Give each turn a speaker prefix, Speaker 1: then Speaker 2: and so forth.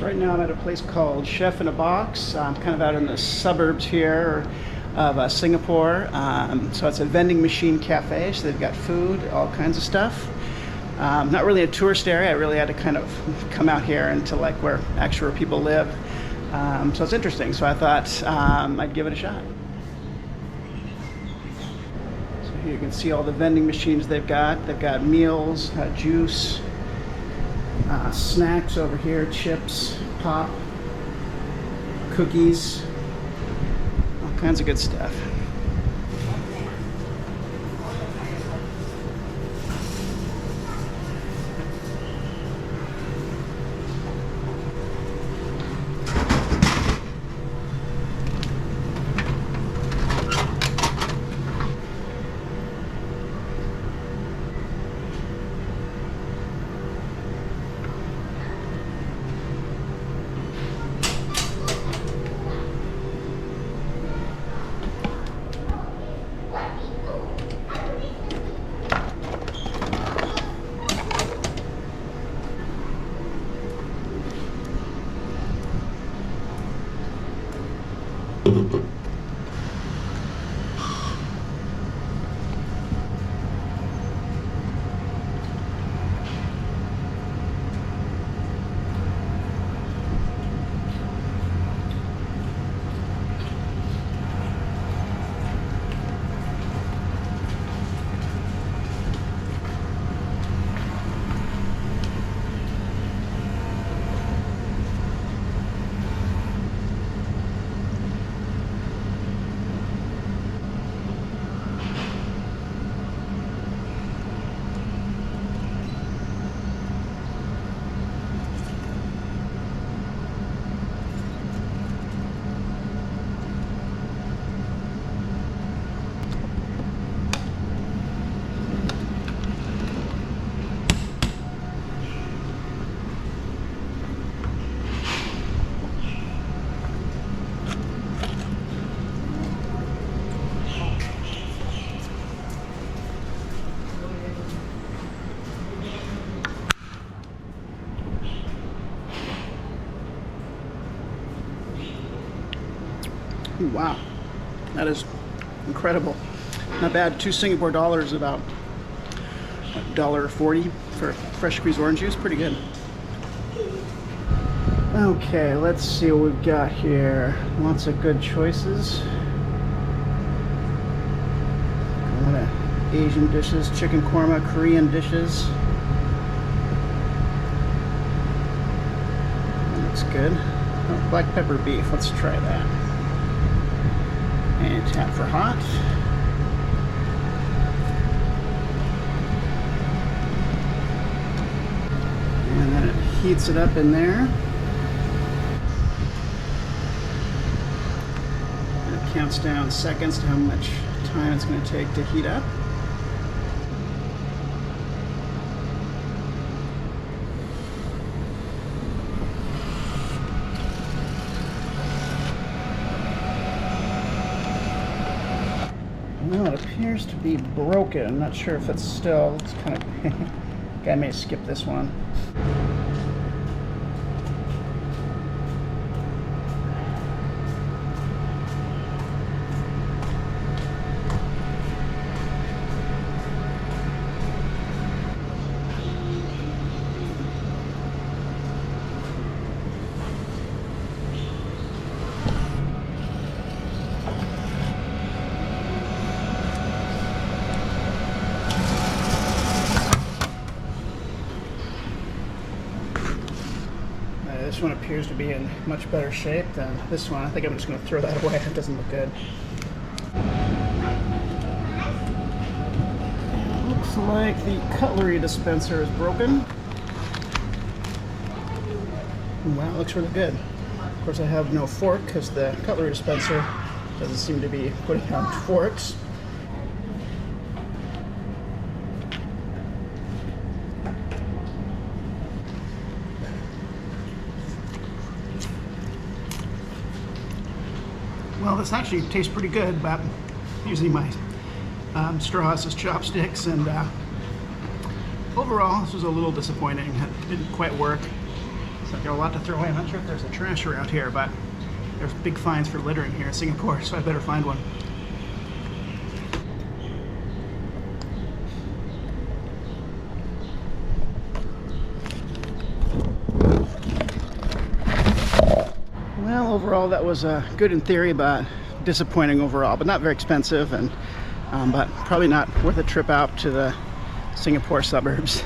Speaker 1: So right now I'm at a place called Chef in a Box. I'm kind of out in the suburbs here of Singapore. So it's a vending machine cafe, so they've got food, all kinds of stuff. Not really a tourist area. I really had to kind of come out here into like where people live. So it's interesting. So I thought I'd give it a shot. So here you can see all the vending machines they've got. They've got meals, juice, snacks over here, chips, pop, cookies, all kinds of good stuff. Wow, that is incredible. Not bad. 2 Singapore dollars, about $1.40 for fresh squeezed orange juice. Pretty good. Okay, let's see what we've got here. Lots of good choices. A lot of Asian dishes, chicken korma, Korean dishes. That looks good. Oh, black pepper beef. Let's try that. And tap for hot. And then it heats it up in there. And it counts down seconds to how much time it's going to take to heat up. Well, it appears to be broken. I'm not sure if it's still, it's kind of, I may skip this one. This one appears to be in much better shape than this one. I think I'm just going to throw that away. It doesn't look good. Looks like the cutlery dispenser is broken. Wow, it looks really good. Of course, I have no fork because the cutlery dispenser doesn't seem to be putting out forks. Well, this actually tastes pretty good, but using my straws as chopsticks, and overall this was a little disappointing. It didn't quite work. So I've got a lot to throw away. I'm not sure if there's a trash around here, but there's big fines for littering here in Singapore, so I better find one. Well, overall that was good in theory, but disappointing overall. But not very expensive, and but probably not worth a trip out to the Singapore suburbs.